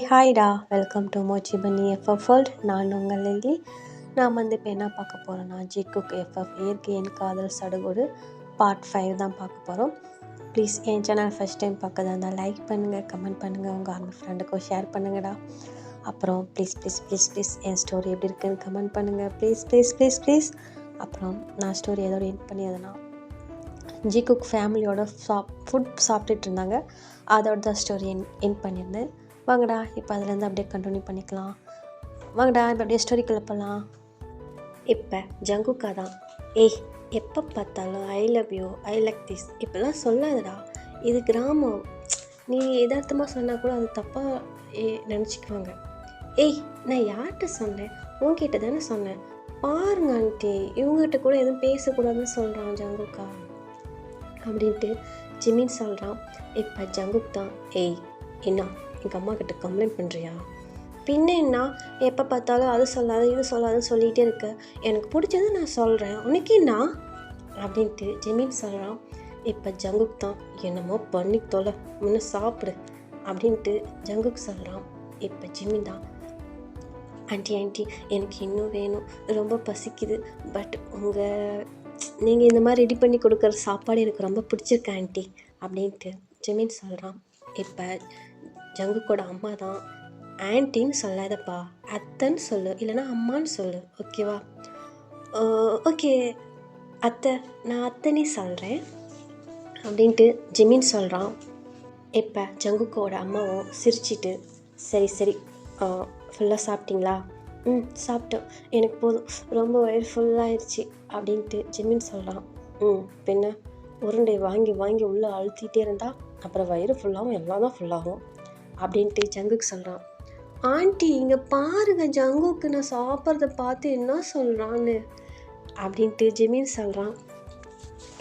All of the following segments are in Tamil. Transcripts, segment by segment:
ஹாய்டா, வெல்கம் டு மோச்சி பன்னி எஃப்எஃப் வேர்ல்ட். நான் உங்கள் லில்லி. நாம் இப்போ என்ன பார்க்க போகிறோன்னா, ஜிகுக் எஃப்எஃப் இயற்கையின் காதல் சடுகுடு பார்ட் 5 தான் பார்க்க போகிறோம். ப்ளீஸ் என் சேனல் ஃபஸ்ட் டைம் பார்க்கறதா இருந்தால் லைக் பண்ணுங்கள், கமெண்ட் பண்ணுங்கள், உங்கள் ஆர்மி ஃப்ரெண்டுக்கும் ஷேர் பண்ணுங்கடா. அப்புறம் ப்ளீஸ் என் ஸ்டோரி எப்படி இருக்குன்னு கமெண்ட் பண்ணுங்கள். ப்ளீஸ். அப்புறம் நான் ஸ்டோரி எதோட எண்ட் பண்ணியதுன்னா, ஜிகுக் ஃபேமிலியோட ஃபுட் சாப்பிட்டுட்டு இருந்தாங்க. அதோட தான் ஸ்டோரி எண்ட் பண்ணியிருந்தேன். வாங்கடா இப்போ அதுலேருந்து அப்படியே கண்டினியூ பண்ணிக்கலாம். வாங்கடா இப்போ அப்படியே ஸ்டோரிக்குள்ளே போகலாம். இப்போ ஜங்குக்கா தான், ஏய் எப்போ பார்த்தாலும் I love you, I like this இப்போல்லாம் சொல்லாதடா, இது கிராமம், நீ எதார்த்தமாக சொன்னால் கூட அது தப்பாக நினச்சிக்குவாங்க. ஏய் நான் யார்கிட்ட சொன்னேன், உன்கிட்ட தானே சொன்னேன், பாருங்க ஆண்டி இவங்ககிட்ட கூட எதுவும் பேசக்கூடாதுன்னு சொல்கிறான் ஜங்குக்கா அப்படின்ட்டு ஜிமின் சொல்கிறான். இப்போ ஜங்குக் தான், ஏய் என்ன எங்கள் அம்மா கிட்ட கம்ப்ளைண்ட் பண்ணுறியா? பின்ன என்ன, எப்போ பார்த்தாலும் அது சொல்லாத இது சொல்லாதுன்னு சொல்லிகிட்டே இருக்க, எனக்கு பிடிச்சது நான் சொல்கிறேன், உனக்கு என்ன அப்படின்ட்டு ஜிமின் சொல்கிறான். இப்போ ஜங்குக் தான், என்னமோ பண்ணி தொலை, முன்ன சாப்பிடு அப்படின்ட்டு ஜங்குக் சொல்கிறான். இப்போ ஜிமின் தான், ஆண்டி எனக்கு இன்னும் வேணும், ரொம்ப பசிக்குது, பட் நீங்கள் இந்த மாதிரி ரெடி பண்ணி கொடுக்குற சாப்பாடு எனக்கு ரொம்ப பிடிச்சிருக்கு ஆண்டி அப்படின்ட்டு ஜிமின் சொல்கிறான். இப்போ ஜங்குக்கோட அம்மா தான், ஆன்ட்டின்னு சொல்லாதப்பா, அத்தைன்னு சொல்லு, இல்லைனா அம்மான்னு சொல்லு, ஓகேவா? ஓகே அத்தை, நான் அத்தைனே சொல்கிறேன் அப்படின்ட்டு ஜிமின் சொல்கிறான். இப்போ ஜங்குக்கோட அம்மாவும் சிரிச்சிட்டு, சரி ஃபுல்லாக சாப்பிட்டீங்களா? சாப்பிட்டோம், எனக்கு போதும், ரொம்ப வயிறு ஃபுல்லாகிடுச்சு அப்படின்ட்டு ஜிமின் சொல்கிறான். பின்ன உருண்டை வாங்கி உள்ளே அழுத்திட்டே இருந்தால் அப்புறம் வயிறு ஃபுல்லாகும், எல்லாம் தான் ஃபுல்லாகும் அப்படின்ட்டு ஜங்குக்கு சொல்கிறான். ஆண்டி இங்கே பாருங்க, ஜங்குக்கு நான் சாப்பிட்றத பார்த்து என்ன சொல்கிறான்னு அப்படின்ட்டு ஜிமின் சொல்கிறான்.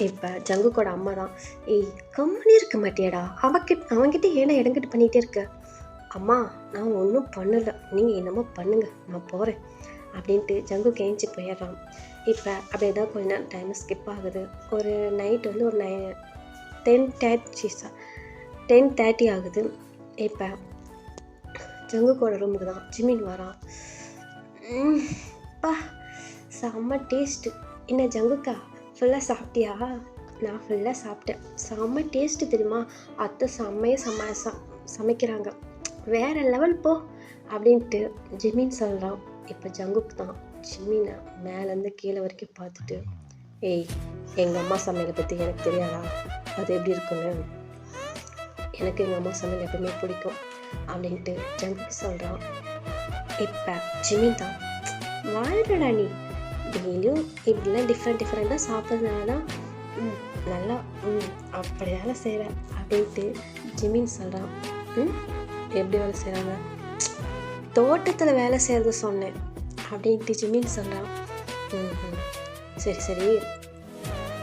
இப்போ ஜங்குக்கோட அம்மா தான், ஏய் கம்மனி இருக்க மாட்டியாடா, அவன்கிட்ட ஏன்னா இடங்கிட்டு பண்ணிகிட்டே இருக்க? அம்மா நான் ஒன்றும் பண்ணலை, நீங்கள் என்னமோ பண்ணுங்க, நான் போகிறேன் அப்படின்ட்டு ஜங்குக்கு ஏஞ்சி போயிடுறான். இப்போ அப்படியே தான் கொஞ்ச நேரம் டைம் ஸ்கிப் ஆகுது. ஒரு நைட் வந்து ஒரு 10:30 ஆகுது. இப்போ ஜங்குக்கோட ரூமுக்கு தான் ஜிமின் வரான். செம்ம டேஸ்ட்டு. என்ன ஜங்குக்கா ஃபுல்லாக சாப்பிட்டியா? நான் ஃபுல்லாக சாப்பிட்டேன், செம்ம டேஸ்ட்டு தெரியுமா, அத்தை செம்மையாக சமைக்கிறாங்க, வேறு லெவல் போ அப்படின்ட்டு ஜிமின் சொல்கிறான். இப்போ ஜங்குக் தான் ஜிமினை மேலேருந்து கீழே வரைக்கும் பார்த்துட்டு, ஏய் எங்கள் அம்மா சமையலை பற்றி எனக்கு தெரியாதா, அது எப்படி இருக்குன்னு, எனக்கு எங்கள் அம்மா சமையல் எப்பவுமே பிடிக்கும் அப்படின்ட்டு ஜங்குக்கு சொல்கிறான். இப்போ ஜிமின் தான், வாழ்றடா நீ, டெய்லியும் இப்படிலாம் டிஃப்ரெண்ட்டாக சாப்பிட்றதுனால தான் நல்லா அப்படி வேலை செய்கிற அப்படின்ட்டு ஜிமின் சொல்கிறான். எப்படி வேலை செய்கிறாங்க? தோட்டத்தில் வேலை செய்கிறது சொன்னேன் அப்படின்ட்டு ஜிமின் சொல்கிறான். சரி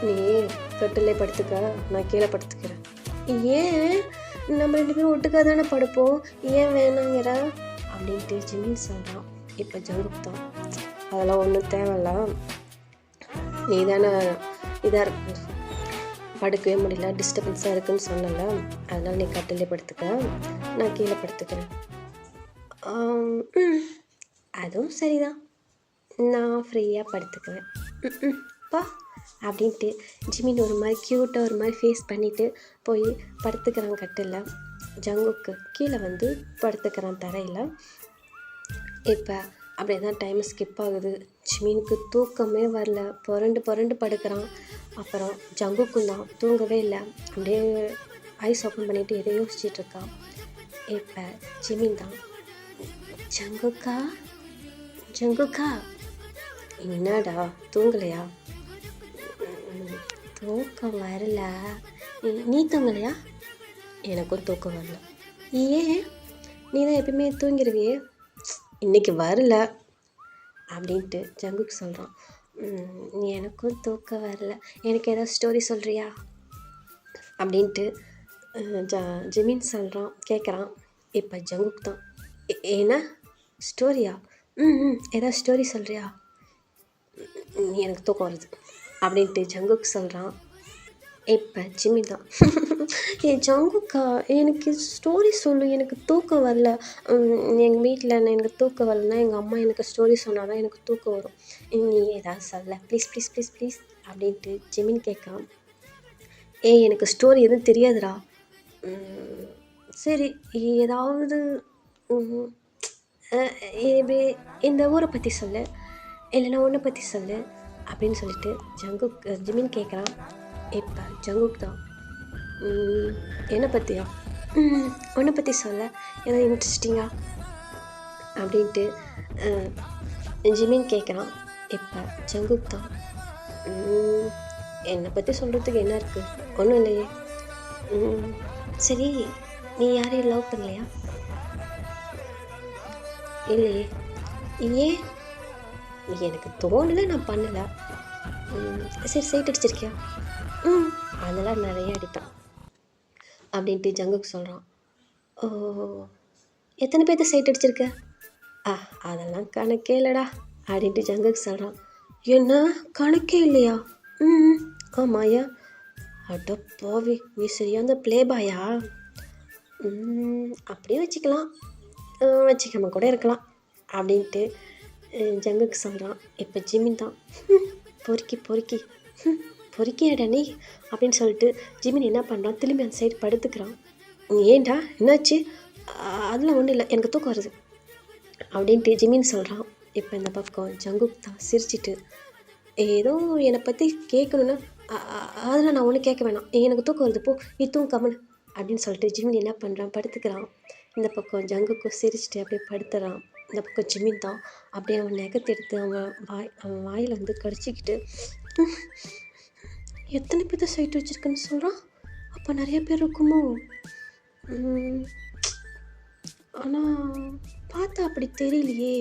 நீ கட்டிலே படுத்துக்க, நான் கீழே படுத்துக்கிறேன். ஏன், நம்ம 2 பேரும் ஒட்டுக்காக தானே படுப்போம், ஏன் வேணாங்கிற அப்படின்ட்டு ஜிமின் சொல்கிறான். இப்போ ஜங்குக் தான், அதெல்லாம் ஒன்றும் தேவையில்ல, நீ தானே இதாக இருக்கு, படுக்கவே முடியல, டிஸ்டர்பன்ஸாக இருக்குன்னு சொன்னல, அதனால் நீ கட்டிலே படுத்துக்க, நான் கீழே படுத்துக்கிறேன். அதுவும் சரிதான், நான் ஃப்ரீயாக படுத்துக்குவேன் பா அப்படின்ட்டு ஜிமின் ஒரு மாதிரி க்யூட்டாக ஒரு மாதிரி ஃபேஸ் பண்ணிவிட்டு போய் படுத்துக்கிறான் கட்டில். ஜங்குக்கு கீழே வந்து படுத்துக்கிறான் தரையில். இப்போ அப்படியே தான் டைம் ஸ்கிப் ஆகுது. ஜிமினுக்கு தூக்கமே வரல, புரண்டு படுக்கிறான். அப்புறம் ஜங்குக்கும் தான் தூங்கவே இல்லை, அப்படியே ஐஸ் ஓப்பன் பண்ணிவிட்டு எதை யோசிச்சிட்ருக்கான். இப்போ ஜிமின் தான், ஜங்குக்கா என்னடா தூங்கலையா? தூக்கம் வரல. நீ தூங்கலையா? எனக்கும் தூக்கம் வரல. ஏன், நீ தான் எப்பயுமே தூங்கிடுவியே, இன்னைக்கு வரல அப்படின்ட்டு ஜங்குக்கு சொல்கிறான். எனக்கும் தூக்கம் வரல, எனக்கு ஏதாவது ஸ்டோரி சொல்கிறியா அப்படின்ட்டு ஜிமின் சொல்கிறான், கேட்குறான். இப்போ ஜங்குக் தான், ஏன்னா ஸ்டோரியா? ஏதாவது ஸ்டோரி சொல்கிறியா? எனக்கு தூக்கம் வருது அப்படின்ட்டு ஜங்குக் சொல்கிறான். இப்போ ஜிம்மி தான். ஜங்குக்கா எனக்கு ஸ்டோரி சொல்லு, எனக்கு தூக்கம் வரல. எங்கள் வீட்டில் எனக்கு தூக்கம் வரலன்னா எங்கள் அம்மா எனக்கு ஸ்டோரி சொன்னால் தான் எனக்கு தூக்கம் வரும். நீ ஏதாவது சொல்ல ப்ளீஸ் ப்ளீஸ் ப்ளீஸ் ப்ளீஸ் அப்படின்ட்டு ஜிமின் கேட்கான். எனக்கு ஸ்டோரி எதுவும் தெரியாதுடா. சரி ஏதாவது இந்த ஊரை பற்றி சொல்லு, இல்லைன்னா உன்னை பற்றி சொல்லு அப்படின்னு சொல்லிட்டு ஜிமின் கேட்குறான். இப்போ ஜங்குக் தான், என்னை பற்றியா? உன்னை பற்றி சொல்ல ஏதாவது இன்ட்ரெஸ்டிங்கா அப்படின்ட்டு ஜிமின் கேட்குறான். இப்போ ஜங்குக் தான், என்னை பற்றி சொல்கிறதுக்கு என்ன இருக்குது, ஒன்றும் இல்லையே. சரி நீ யாரையும் லவ் பண்ணலையா? இல்லையே. ஏன்? எனக்கு தோணலை, நான் பண்ணலை. சரி சைட் அடிச்சிருக்கியா? அதெல்லாம் நிறைய அடிப்பேன் அப்படின்ட்டு ஜங்குக்கு சொல்கிறான். ஓ, எத்தனை பேர்த்த சைட் அடிச்சிருக்க? அதெல்லாம் கணக்கே இல்லைடா அப்படின்ட்டு ஜங்குக்கு சொல்கிறான். என்ன கணக்கே இல்லையா? ஆமாயா. அட போவி, நீ சரியா அந்த ப்ளே பாயா? அப்படியே வச்சுக்கலாம், வச்சுக்காம கூட இருக்கலாம் அப்படின்ட்டு ஜங்குக்கு சொல்கிறான். இப்போ ஜிமின் தான், பொறுக்கி பொறுக்கி பொறுக்கியாடா நீ அப்படின்னு சொல்லிட்டு ஜிமின் என்ன பண்ணுறான், திரும்பி அந்த சைடு படுத்துக்கிறான். ஏன்டா என்னாச்சு? அதெல்லாம் ஒன்றும் இல்லை, எனக்கு தூக்கம் வருது அப்படின்ட்டு ஜிமின் சொல்கிறான். இப்போ இந்த பக்கம் ஜங்குக் தான் சிரிச்சிட்டு, ஏதோ என்னை பற்றி கேட்கணுன்னா அதெல்லாம் நான் ஒன்றும் கேட்க வேணாம், எனக்கு தூக்கம் வருது, போ நீ தூங்கமனு அப்படின்னு சொல்லிட்டு ஜிமின் என்ன பண்ணுறான், படுத்துக்கிறான். இந்த பக்கம் ஜங்குக்கும் சிரிச்சிட்டு அப்படியே படுத்துறான். இந்த பக்கம் ஜிமின் தான் அப்படியே அவன் நெகத்தை எடுத்து அவன் வாயில் வந்து கடிச்சிக்கிட்டு, எத்தனை பேர்த்த சைட் வச்சுருக்குன்னு சொல்கிறான், அப்போ நிறைய பேர் இருக்குமோ? ஆனால் பார்த்தா அப்படி தெரியலையே.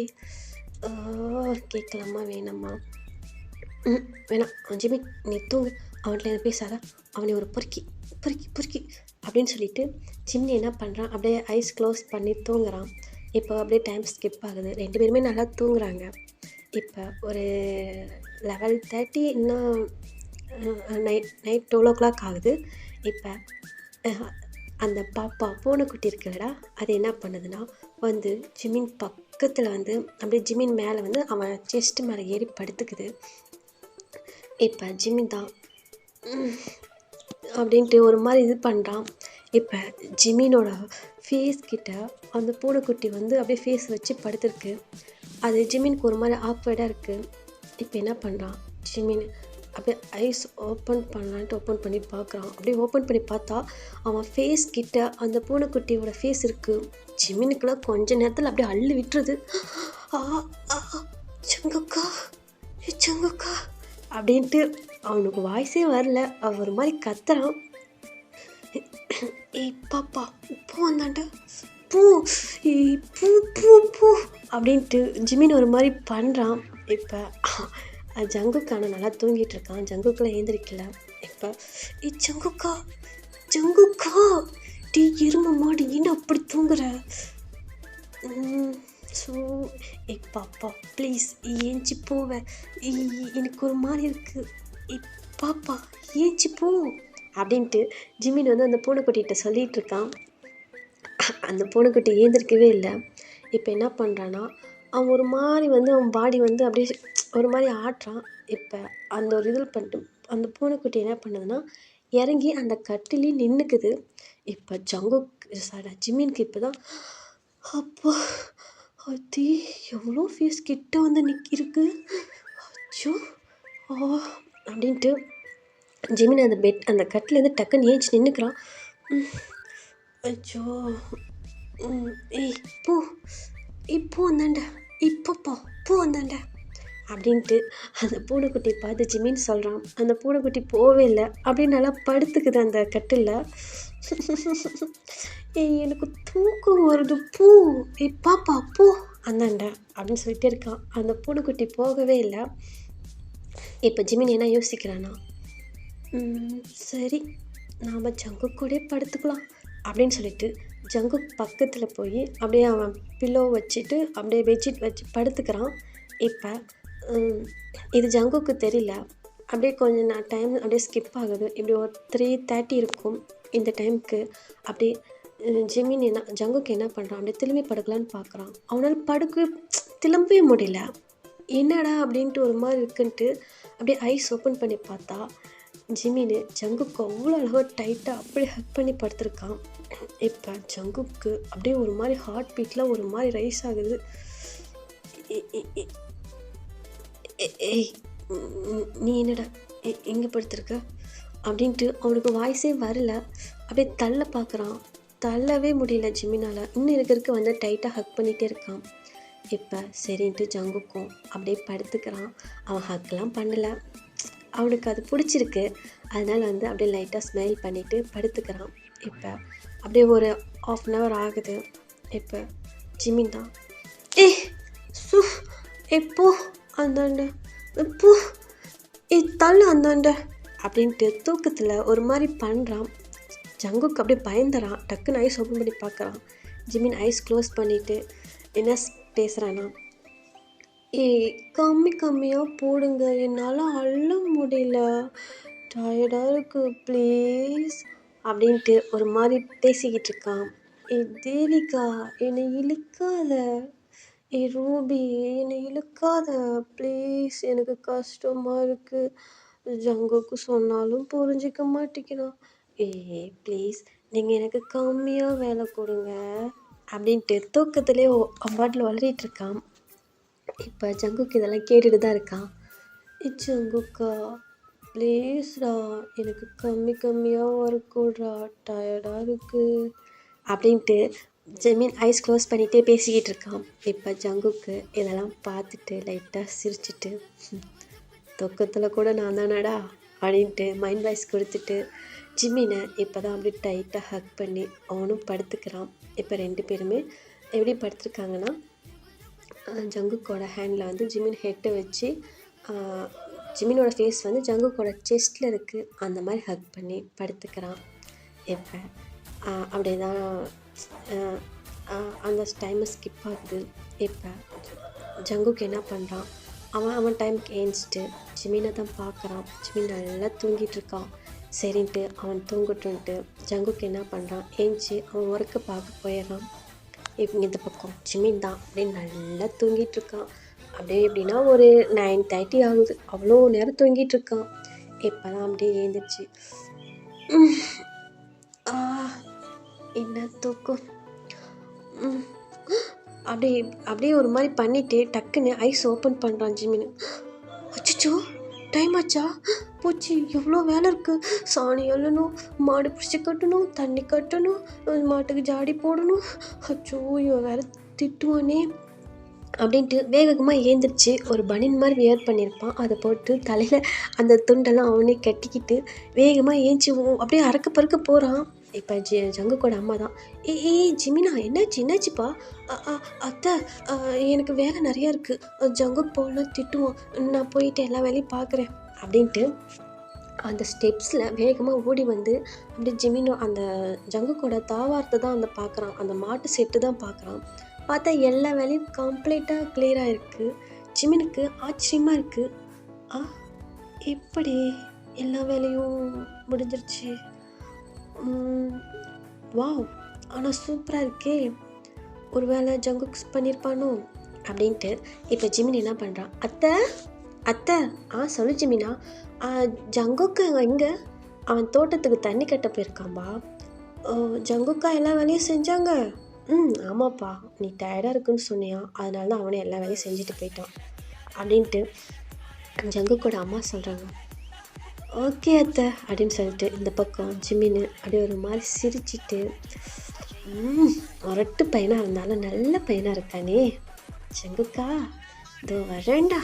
கேட்கலாமா வேணாமா? வேணாம் ஜிமின், நீ தூங்கு, அவன்கிட்ட பேசாத, அவனை ஒரு பொறுக்கி பொறுக்கி பொறுக்கி அப்படின்னு சொல்லிட்டு ஜிமின் என்ன பண்ணுறான், அப்படியே ஐஸ் க்ளோஸ் பண்ணி தூங்குறான். இப்போ அப்படியே டைம் ஸ்கிப் ஆகுது, 2 பேருமே நல்லா தூங்குறாங்க. இப்போ ஒரு 11:30 இன்னும் நைட் 12 o'clock ஆகுது. இப்போ அந்த பாப்பா பூனைக்குட்டி இருக்குல்லடா, அது என்ன பண்ணுதுன்னா வந்து ஜிமின் பக்கத்தில் வந்து அப்படியே ஜிமின் மேலே வந்து அவன் செஸ்ட்டு மேலே ஏறி படுத்துக்குது. இப்போ ஜிமின் தான் அப்படின்ட்டு ஒரு மாதிரி இது பண்ணுறான். இப்போ ஜிமினோட ஃபேஸ் கிட்ட அந்த பூனைக்குட்டி வந்து அப்படியே ஃபேஸ் வச்சு படுத்துருக்கு. அது ஜிமினுக்கு ஒரு மாதிரி ஆக்வர்டாக இருக்குது. இப்போ என்ன பண்ணுறான் ஜிமின், அப்படியே ஐஸ் ஓப்பன் பண்ணலான்ட்டு ஓப்பன் பண்ணி பார்க்குறான். அப்படியே ஓப்பன் பண்ணி பார்த்தா அவன் ஃபேஸ் கிட்ட அந்த பூனைக்குட்டியோட ஃபேஸ் இருக்குது. ஜிமினுக்குலாம் கொஞ்ச நேரத்தில் அப்படியே அள்ளி விட்டுருது. சங்குக்கா சங்குக்கா அப்படின்ட்டு அவனுக்கு வாய்ஸே வரல, அவன் ஒரு மாதிரி கத்துறான். பாப்பா பூ வந்தாண்டா, பூ பூ பூ பூ அப்படின்ட்டு ஜிமின் ஒரு மாதிரி பண்ணுறான். இப்போ ஜங்குக்கான நல்லா தூங்கிட்டு இருக்கான், ஜங்குக்கெலாம் எழுந்திரிக்கல. இப்போ ஜங்குக்கா ஜங்குக்கா டீ எருமை மாடு, ஏன்னா அப்படி தூங்குற? ஸோ பாப்பா ப்ளீஸ் ஏஞ்சி போவேன், எனக்கு ஒரு மாதிரி இருக்குது, பாப்பா ஏஞ்சி போ அப்படின்ட்டு ஜிமின் வந்து அந்த பூனைக்குட்டிகிட்ட சொல்லிகிட்டு இருக்கான். அந்த பூனைக்குட்டி ஏந்திருக்கவே இல்லை. இப்போ என்ன பண்ணுறான்னா அவன் ஒரு மாதிரி வந்து அவன் பாடி வந்து அப்படியே ஒரு மாதிரி ஆட்டுறான். இப்போ அந்த ஒரு இதில் பண்ணிட்டு அந்த பூனைக்குட்டி என்ன பண்ணுதுன்னா இறங்கி அந்த கட்டிலே நின்றுக்குது. இப்போ ஜிமினுக்கு இப்போ தான் அப்பா அத்தி எவ்வளோ ஃபேஸ் கிட்ட வந்து இருக்கு, அச்சோ அப்படின்ட்டு ஜிமின் அந்த கட்டிலேருந்து டக்குன்னு ஏஞ்சி நின்றுக்கிறான். அச்சோ பூ இப்போ வந்தாண்டா, இப்போப்பா பூ வந்தாண்டா அப்படின்ட்டு அந்த பூனைக்குட்டி பார்த்து ஜிமின் சொல்கிறான். அந்த பூனைக்குட்டி போவே இல்லை, அப்படின்னு நல்லா படுத்துக்குது அந்த கட்டில். எனக்கு தூக்கம் வருது, பூ பாப்பா பூ அந்தாண்டா அப்படின்னு சொல்லிட்டே இருக்கான். அந்த பூனைக்குட்டி போகவே இல்லை. இப்போ ஜிமின் என்ன யோசிக்கிறான்னா, சரி நாம் ஜங்குக் கூட படுத்துக்கலாம் அப்படின்னு சொல்லிட்டு ஜங்குக் பக்கத்தில் போய் அப்படியே அவன் பில்லோ வச்சுட்டு அப்படியே பெட்ஷீட் வச்சு படுத்துக்கிறான். இப்போ இது ஜங்குக்கு தெரியல, அப்படியே கொஞ்சம் டைம் அப்படியே ஸ்கிப் ஆகுது. இப்படி ஒரு 3:30 இருக்கும் இந்த டைமுக்கு. அப்படியே ஜங்குக்கு என்ன பண்ணுறான், அப்படியே திரும்பி படுக்கலான்னு பார்க்குறான். அவனால் திரும்பவே முடியல. என்னடா அப்படின்ட்டு ஒரு மாதிரி இருக்குன்ட்டு அப்படியே ஐஸ் ஓப்பன் பண்ணி பார்த்தா ஜங்குக்கு அவ்வளோ அழகாக டைட்டாக அப்படியே ஹக் பண்ணி படுத்துருக்கான். இப்போ ஜங்குக்கு அப்படியே ஒரு மாதிரி ஹார்ட் பீட்லாம் ஒரு மாதிரி ரைஸ் ஆகுது. ஏய் நீ என்னடா எங்கே படுத்துருக்க அப்படின்ட்டு அவனுக்கு வாய்ஸே வரல. அப்படியே தள்ள பார்க்குறான். தள்ளவே முடியல ஜிமினால். இன்னும் இருக்கிறதுக்கு வந்து டைட்டாக ஹக் பண்ணிகிட்டே இருக்கான். இப்போ சரின்ட்டு ஜங்குக்கும் அப்படியே படுத்துக்கிறான். அவன் ஹக்லாம் பண்ணலை, அவனுக்கு அது பிடிச்சிருக்கு. அதனால் வந்து அப்படியே லைட்டாக ஸ்மைல் பண்ணிவிட்டு படுத்துக்கிறான். இப்போ அப்படியே ஒரு 1/2 hour ஆகுது. இப்போ ஜிமின் தான் எப்போ அந்தாண்ட எப்போ தள்ளு அந்தாண்ட அப்படின்ட்டு தூக்கத்தில் ஒரு மாதிரி பண்ணுறான். ஜங்குக்கு அப்படியே பயந்துறான். டக்குன்னு ஐஸ் ஓப்பன் பண்ணி பார்க்குறான். ஜிமின் ஐஸ் க்ளோஸ் பண்ணிவிட்டு என்ன பேசுகிறான்னா, கம்மியாக போடுங்க, என்னால் அள்ள முடியல, டயர்டாக இருக்குது ப்ளீஸ் அப்படின்ட்டு ஒரு மாதிரி பேசிக்கிட்டு இருக்கான். தேவிகா என்னை இழுக்காத, ரூபி என்னை இழுக்காத ப்ளீஸ், எனக்கு கஷ்டமாக இருக்குது. ஜங்குக்கு சொன்னாலும் புரிஞ்சிக்க மாட்டேங்கிறான். ப்ளீஸ் நீங்கள் எனக்கு கம்மியாக வேலை கொடுங்க அப்படின்ட்டு தூக்கத்துலேயே பாட்டில் வளரிட்டு இருக்கான். இப்போ ஜங்குக்கு இதெல்லாம் கேட்டுட்டு தான் இருக்கான். ஜங்குக்கா ப்ளீஸ்டா, எனக்கு கம்மியாக ஒர்க் கொடுறா, டயர்டாக இருக்குது அப்படின்ட்டு ஜிமின் ஐஸ் க்ளோஸ் பண்ணிகிட்டே பேசிக்கிட்டு இருக்கான். இப்போ ஜங்குக்கு இதெல்லாம் பார்த்துட்டு லைட்டாக சிரிச்சிட்டு, தூக்கத்தில் கூட நான் தானடா அப்படின்ட்டு மைண்ட் வாய்ஸ் கொடுத்துட்டு ஜிமினை இப்போ தான் அப்படியே டைட்டாக ஹக் பண்ணி அவனும் படுத்துக்கிறான். இப்போ 2 பேருமே எப்படி படுத்துருக்காங்கன்னா, ஜங்குக்கோட ஹேண்டில் வந்து ஜிமின் ஹெட்டை வச்சு, ஜிமினோட ஃபேஸ் வந்து ஜங்குக்கோட செஸ்ட்டில் இருக்குது. அந்த மாதிரி ஹக் பண்ணி படுத்துக்கிறான். இப்போ அப்படியே தான் அந்த டைமை ஸ்கிப் ஆகுது. இப்போ ஜங்குக்கு என்ன பண்ணுறான், அவன் டைமுக்கு ஏஞ்சிட்டு ஜிமினை தான் பார்க்குறான். ஜிமின் நல்லா தூங்கிட்டு இருக்கான். சரின்ட்டு அவன் தூங்கட்டுன்ட்டு ஜங்குக்கு என்ன பண்ணுறான், ஏஞ்சி அவன் ஒர்க்கை பார்க்க போயிடுறான். இப்போ இந்த பக்கம் ஜிமின் தான் அப்படியே நல்லா தூங்கிட்டு இருக்கான். அப்படியே எப்படின்னா ஒரு 9:30 ஆகுது. அவ்வளோ நேரம் தூங்கிட்டு இருக்கான். இப்போ தான் அப்படியே ஏந்திரிச்சு என்ன தூக்கம் அப்படியே ஒரு மாதிரி பண்ணிவிட்டு டக்குன்னு ஐஸ் ஓப்பன் பண்ணுறான் ஜிமின். அச்சோ டைம் ஆச்சா, போச்சு, எவ்வளோ வேலை இருக்குது. சாணி அள்ளணும், மாடு பிடிச்சி கட்டணும், தண்ணி கட்டணும், மாட்டுக்கு ஜாடி போடணும். அச்சோ இவன் வேறு திட்டுவானே அப்படின்ட்டு வேகமாக ஏந்திரிச்சு ஒரு பனின் மாதிரி வியர் பண்ணியிருப்பான். அதை போட்டு தலையில் அந்த துண்டெல்லாம் அவனே கட்டிக்கிட்டு வேகமாக ஏஞ்சி அப்படியே அறக்க பறக்க போகிறான். இப்போ ஜங்குக்கோட அம்மா தான், ஜிமினா என்னாச்சுப்பா? அத்தை எனக்கு வேலை நிறையா இருக்குது, ஜங்குக்கு போகலாம் திட்டுவான், நான் போயிட்டு எல்லா வேலையும் பார்க்குறேன் அப்படின்ட்டு அந்த ஸ்டெப்ஸில் வேகமாக ஓடி வந்து அப்படியே ஜிமினோ அந்த ஜங்குக்கோட தாவாரத்தை தான் அந்த பார்க்குறான். அந்த மாட்டு செட்டு தான் பார்க்குறான். பார்த்தா எல்லா வேலையும் கம்ப்ளீட்டாக கிளியராக இருக்குது. ஜிமினுக்கு ஆச்சரியமாக இருக்குது. எப்படி எல்லா வேலையும் முடிஞ்சிருச்சு? வாவ், ஆனால் சூப்பராக இருக்கே, ஒரு வேளை ஜங்குக்கு பண்ணியிருப்பானோ அப்படின்ட்டு இப்போ ஜிமின் என்ன பண்ணுறான், அத்தை சொல்லு ஜிமினா, ஜங்குக்கு எங்கே? அவன் தோட்டத்துக்கு தண்ணி கட்ட போயிருக்கான்பா. ஜங்குக்கா எல்லா வேலையும் செஞ்சாங்க. ஆமாப்பா, நீ டயர்டாக இருக்குன்னு சொன்னியா, அதனால தான் அவனே எல்லா வேலையும் செஞ்சுட்டு போயிட்டான் அப்படின்ட்டு ஜங்குக்கோட அம்மா சொல்கிறாங்க. ஓகே அத்தை அப்படின்னு சொல்லிட்டு இந்த பக்கம் ஜிமின் அப்படியே ஒரு மாதிரி சிரிச்சிட்டு, ஒரட்டு பையனாக இருந்தாலும் நல்ல பையனாக இருக்கானே ஜங்குக்கா, இதோ வரேன்டா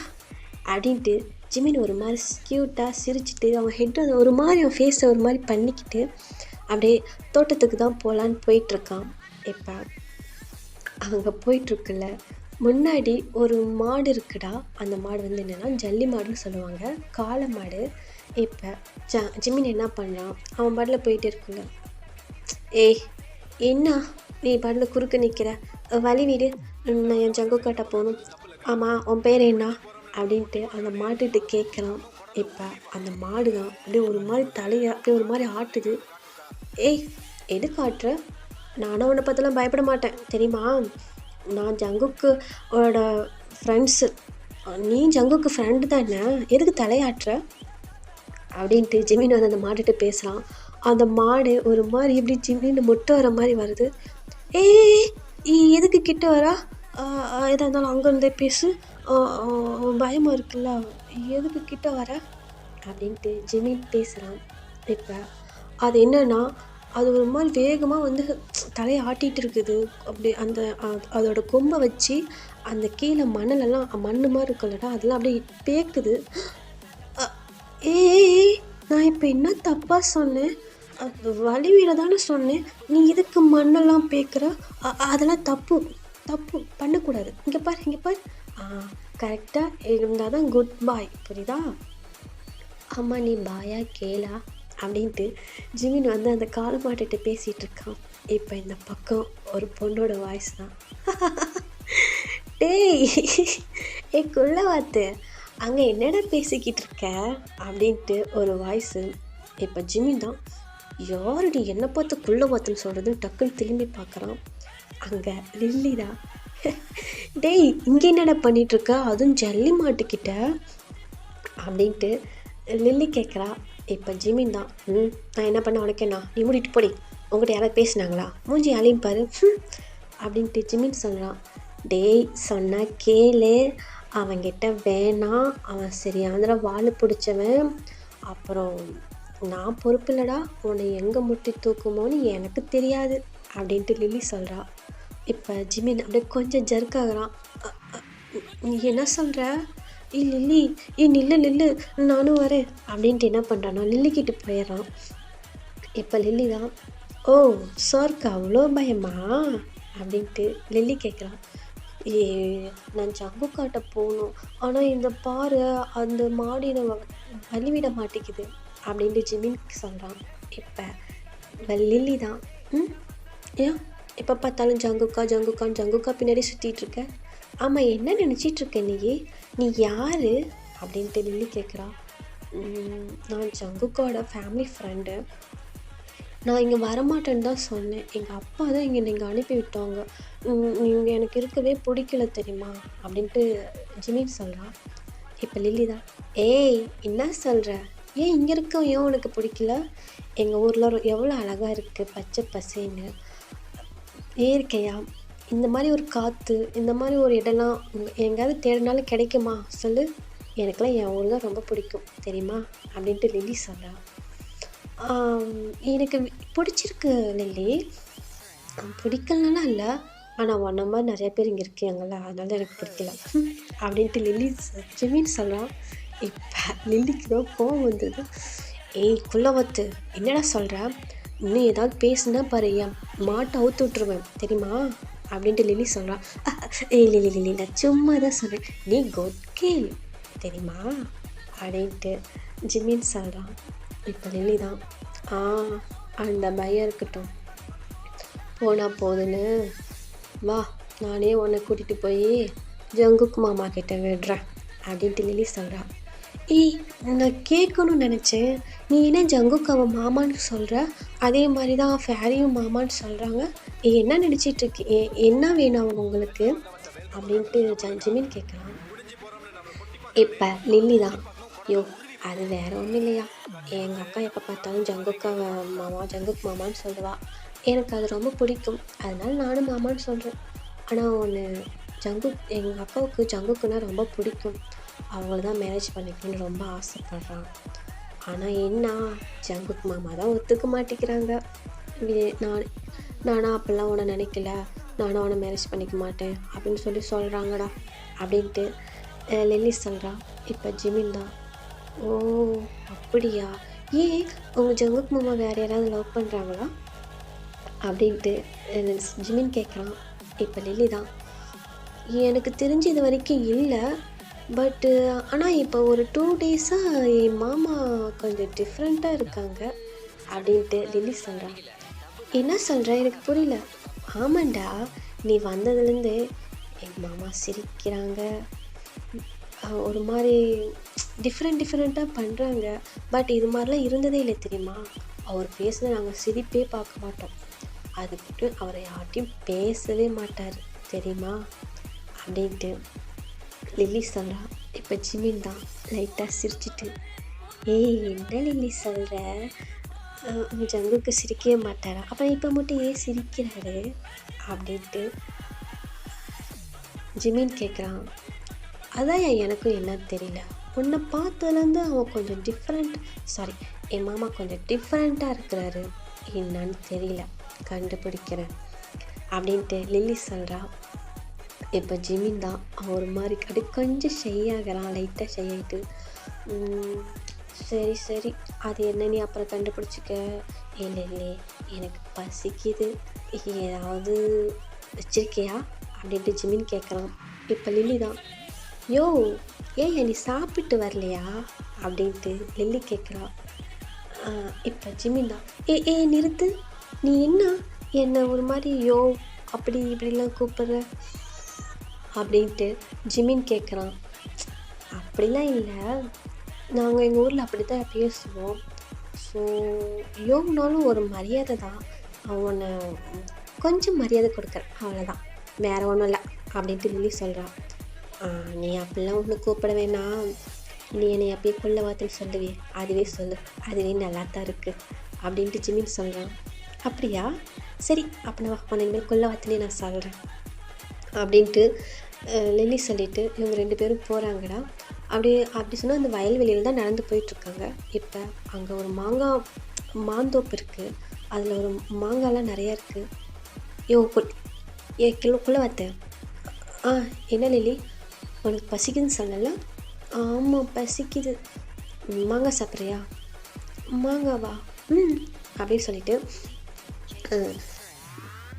அப்படின்ட்டு ஜிமின் ஒரு மாதிரி க்யூட்டாக சிரிச்சிட்டு அவன் ஹெட் ஒரு மாதிரி அவன் ஃபேஸை ஒரு மாதிரி பண்ணிக்கிட்டு அப்படியே தோட்டத்துக்கு தான் போகலான்னு போயிட்டுருக்கான். இப்போ அவங்க போயிட்டுருக்குல்ல, முன்னாடி ஒரு மாடு இருக்குடா. அந்த மாடு வந்து என்னென்னா ஜல்லி மாடுன்னு சொல்லுவாங்க, காளை மாடு. இப்போ ஜிமின் என்ன பண்ணுறான், அவன் பாட்டில் போயிட்டு இருக்குங்க. என்ன நீ பாட்டில் குறுக்க நிற்கிற, வழி வீடு, நான் என் ஜங்குக்காட்ட போகணும். ஆமாம், உன் பேர் என்ன அப்படின்ட்டு அந்த மாட்டுக்கிட்ட கேட்குறான். இப்போ அந்த மாடு தான் அப்படியே ஒரு மாதிரி தலையை அப்படியே ஒரு மாதிரி ஆட்டுது. ஏய், எதுக்கு ஆட்டுற? நானும் உன்னை பார்த்தெல்லாம் பயப்பட மாட்டேன் தெரியுமா? நான் ஜங்குக்கு ஓட ஃப்ரெண்ட்ஸு. நீ ஜங்குக்கு ஃப்ரெண்டு தானே, எதுக்கு தலையாட்டுற அப்படின்ட்டு ஜிமின் வந்து அந்த மாடுகிட்ட பேசுகிறான். அந்த மாடு ஒரு மாதிரி இப்படி ஜிமின்னு முட்டை வர மாதிரி வருது. எதுக்கு கிட்ட வரா? எதாக இருந்தாலும் அங்கேருந்தே பேசு, பயமாக இருக்குல்ல, எதுக்கு கிட்ட வர அப்படின்ட்டு ஜிமின் பேசுகிறான். இப்போ அது என்னன்னா, அது ஒரு மாதிரி வேகமாக வந்து தலையை ஆட்டிகிட்டு இருக்குது. அப்படி அந்த அதோட கொம்பை வச்சு அந்த கீழே மணலெல்லாம் மண் மாதிரி இருக்குல்லடா, அதெல்லாம் அப்படியே பேக்குது. ஏய், நான் இப்போ என்ன தப்பாக சொன்னேன்? அது வலிமையில தானே சொன்னேன். நீ இதுக்கு மண்ணெல்லாம் பேக்குற? அதெல்லாம் தப்பு தப்பு பண்ணக்கூடாது. இங்கே பார். கரெக்டாக இருந்தால் தான் குட் பாய், புரியுதா? ஆமாம், நீ பாயா கேளா அப்படின்ட்டு ஜிமின் வந்து அந்த கால் மாட்டிட்டு பேசிகிட்டு இருக்கான். இப்போ இந்த பக்கம் ஒரு பொண்ணோட வாய்ஸ் தான். டேய், குள்ள வாத்து, அங்கே என்னடா பேசிக்கிட்டு இருக்க அப்படின்ட்டு ஒரு வாய்ஸு. இப்போ ஜிமின் தான், யாரு நீ என்னை பார்த்து குள்ள வாத்துன்னு சொல்கிறது டக்குன்னு திரும்பி பார்க்குறான். அங்கே லில்லி தான். டேய், இங்கே என்னடா பண்ணிகிட்ருக்க, அதுவும் ஜல்லி மாட்டுக்கிட்ட அப்படின்ட்டு லில்லி கேட்குறா. இப்போ ஜிமின் தான், நான் என்ன பண்ண உனக்கு என்ன, நீ மூடிட்டு போடி, உங்கள்கிட்ட யாராவது பேசுனாங்களா, மூஞ்சி அழியும் பாரு அப்படின்ட்டு ஜிமின் சொல்கிறான். டேய், சொன்னா கேளு, அவன்கிட்ட வேணாம், அவன் சரியாந்திர வாழை பிடிச்சவன். அப்புறம் நான் பொறுப்பு இல்லைடா, உன்னை எங்கே முட்டி தூக்குமோன்னு எனக்கு தெரியாது அப்படின்ட்டு லில்லி சொல்கிறா. இப்போ ஜிமின் அப்படியே கொஞ்சம் ஜர்க்காகிறான். நீ என்ன சொல்கிற? லில்லி, நில்லு, நானும் வரேன் அப்படின்ட்டு என்ன பண்ணுறான்னா லில்லிக்கிட்ட போயிடுறான். இப்போ லில்லி தான், ஓ சாருக்கு அவ்வளோ பயமா அப்படின்ட்டு லில்லி கேட்குறான். நான் ஜங்குக்காட்ட போகணும், ஆனால் இந்த பாரு அந்த மாடியை வழிவிட மாட்டேங்குது அப்படின்ட்டு ஜிமின் சொல்கிறான். இப்போ லில்லி தான், ஏன் எப்போ பார்த்தாலும் ஜங்குக்கா பின்னாடி சுற்றிட்டுருக்க? ஆமாம், என்ன நினச்சிட்ருக்க நீ யார் அப்படின்ட்டு லில்லி கேட்குறா. நான் ஜங்குக்கோட ஃபேமிலி ஃப்ரெண்டு, நான் இங்கே வரமாட்டேன்னு தான் சொன்னேன். எங்கள் அப்பா தான் இங்கே அனுப்பி விட்டாங்க. நீங்கள் எனக்கு இருக்கவே பிடிக்கல தெரியுமா அப்படின்ட்டு ஜிமின் சொல்கிறான். இப்போ லில்லி தான், ஏய் என்ன சொல்கிற? ஏன் இங்கே இருக்க ஏன் உனக்கு பிடிக்கல? எங்கள் ஊரில் எவ்வளோ அழகாக இருக்குது, பச்சை பசேன்னு இயற்கையா, இந்த மாதிரி ஒரு காற்று, இந்த மாதிரி ஒரு இடம்லாம் எங்கேயாவது தேடினாலும் கிடைக்குமா சொல்லு? எனக்குலாம் என் ஊர் தான் ரொம்ப பிடிக்கும் தெரியுமா அப்படின்ட்டு லில்லி சொல்கிறா. எனக்கு பிடிச்சிருக்கு லில்லி, பிடிக்கலனாலாம் இல்லை, ஆனால் ஒன்றை மாதிரி நிறைய பேர் இங்கே இருக்காங்கல்ல, அதனால தான் எனக்கு பிடிக்கல அப்படின்ட்டு லில்லி ஜிமின் சொல்கிறான். இப்போ லில்லிக்கு தான் கோவம் வந்தது. ஏய் குள்ளவத்து, என்னடா சொல்கிற? இன்னும் ஏதாவது பேசுனா பாரு, என் மாட்டை அவுத்து விட்டுருவேன் தெரியுமா அப்படின்ட்டு லில்லி சொல்கிறான். ஏய் லில்லி, நான் சும்மா தான் சொல்கிறேன், நீ குட் கேள் தெரியுமா அப்படின்ட்டு ஜிமின் சொல்கிறான். இப்போ லில்லி தான், அந்த பயம் இருக்கட்டும், போனால் போதுன்னு வா, நானே உன்னை கூட்டிகிட்டு போய் ஜங்குக் மாமா கிட்ட விடுறேன் அப்படின்ட்டு லில்லி சொல்கிறான். ஏய், நான் கேட்கணும்னு நினச்சேன், நீ என்ன ஜங்குக் அவன் மாமான்னு சொல்கிற? அதே மாதிரி தான் ஃபேரியும் மாமான்னு சொல்கிறாங்க. என்ன நினச்சிட்ருக்கு? என்ன வேணும் அவங்க உங்களுக்கு அப்படின்ட்டு ஜிமின் கேட்குறான். இப்போ லில்லி தான், யோ அது வேறு ஒன்றும் இல்லையா, எங்கள் அக்கா எப்போ பார்த்தாலும் ஜங்குக் மாமான்னு சொல்லுவா, எனக்கு அது ரொம்ப பிடிக்கும், அதனால நானும் மாமான்னு சொல்கிறேன். ஆனால் ஒன்று, எங்கள் அக்காவுக்கு ஜங்குக்குன்னா ரொம்ப பிடிக்கும், அவங்கள தான் மேரேஜ் பண்ணிக்கணும்னு ரொம்ப ஆசைப்பட்றான். ஆனால் என்ன, ஜங்குக் மாமா தான் ஒத்துக்க மாட்டேங்கிறாங்க. நானும் அப்போல்லாம் உன்னை நினைக்கல, நானும் அவனை மேரேஜ் பண்ணிக்க மாட்டேன் அப்படின்னு சொல்கிறாங்கடா அப்படின்ட்டு லில்லி சொல்கிறா. இப்போ ஜிமின் தான், ஓ அப்படியா, ஏன் உங்கள் ஜங்குக் மாமா வேறு யாராவது லவ் பண்ணுறாங்களா அப்படின்ட்டு ஜிமின் கேட்குறான். இப்போ லில்லி தான், எனக்கு தெரிஞ்ச இது வரைக்கும் இல்லை, பட்டு ஆனால் இப்போ ஒரு 2 டேஸாக என் மாமா கொஞ்சம் டிஃப்ரெண்ட்டாக இருக்காங்க அப்படின்ட்டு லில்லி சொல்கிறான். என்ன சொல்கிற? எனக்கு புரியல. ஆமாண்டா, நீ வந்ததுலேருந்து எங்கள் மாமா சிரிக்கிறாங்க, ஒரு மாதிரி டிஃப்ரெண்ட்டாக பண்ணுறாங்க. பட் இது மாதிரிலாம் இருந்ததே இல்லை தெரியுமா? அவர் பேசுனதை நாங்கள் சிரிப்பே பார்க்க மாட்டோம். அதுக்கு அவரை யார்ட்டையும் பேசவே மாட்டார் தெரியுமா அப்படின்ட்டு லில்லி சொல்கிறா. இப்போ ஜிமின் தான் லைட்டாக சிரிச்சிட்டு, ஏய் என்ன லில்லி சொல்கிற, ஜங்குக்கு சிரிக்கவே மாட்டாரா, அப்புறம் இப்போ மட்டும் ஏன் சிரிக்கிறாரு அப்படின்ட்டு ஜிமின் கேட்குறான். அதான் எனக்கும் என்னன்னு தெரியல, உன்னை பார்த்ததுலேருந்து அவன் கொஞ்சம் என் மாமா கொஞ்சம் டிஃப்ரெண்ட்டாக இருக்கிறாரு, என்னன்னு தெரியல, கண்டுபிடிக்கிறேன் அப்படின்ட்டு லில்லி சொல்கிறா. இப்போ ஜிமின் தான் அவன் ஒரு மாதிரி அப்படி கொஞ்சம் ஷையாகிறான், லைட்டாக ஷையாகிட்டு, சரி அது என்ன நீ அப்புறம் கண்டுபிடிச்சிக்க, இல்லை எனக்கு பசிக்குது, ஏதாவது வச்சிருக்கியா அப்படின்ட்டு ஜிமின் கேட்குறான். இப்போ லில்லி தான், யோ ஏன் நீ சாப்பிட்டு வரலையா அப்படின்ட்டு லில்லி கேட்குறா. இப்போ ஜிமின் தான், நிறுத்து, நீ என்ன ஒரு மாதிரி யோ அப்படி இப்படிலாம் கூப்பிட்ற அப்படின்ட்டு ஜிமின் கேட்குறான். அப்படிலாம் இல்லை, நாங்கள் எங்கள் ஊரில் அப்படி தான் பேசுவோம். ஸோ யோனாலும் ஒரு மரியாதை தான், அவனை கொஞ்சம் மரியாதை கொடுக்குறேன், அவ்வளோதான், வேறு ஒன்றும் இல்லை அப்படின்ட்டு லில்லி சொல்கிறான். நீ அப்படிலாம் ஒன்று கூப்பிட வேணாம், நீ என்னை அப்படியே கொள்ள வார்த்தைன்னு சொல்லுவே, அதுவே சொல்லு, அதுவே நல்லா தான் இருக்குது அப்படின்ட்டு ஜிமின் சொல்கிறான். அப்படியா, சரி அப்படின்னா உன்னை இனிமேல் கொள்ள வார்த்தையே நான் சொல்கிறேன் அப்படின்ட்டு லில்லி சொல்லிவிட்டு இவங்க 2 பேரும் போகிறாங்கடா. அப்படி சொன்னால் அந்த வயல்வெளியில் தான் நடந்து போயிட்டுருக்காங்க. இப்போ அங்கே ஒரு மாந்தோப்பு இருக்குது, அதில் ஒரு மாங்காய்லாம் நிறையா இருக்குது. குள்ள வார்த்தை, என்ன லில்லி உனக்கு பசிக்குதுன்னு சொன்னல? ஆமாம் பசிக்குது, மாங்காய் சாப்பிட்றியா? மாங்காவா? அப்படின்னு சொல்லிட்டு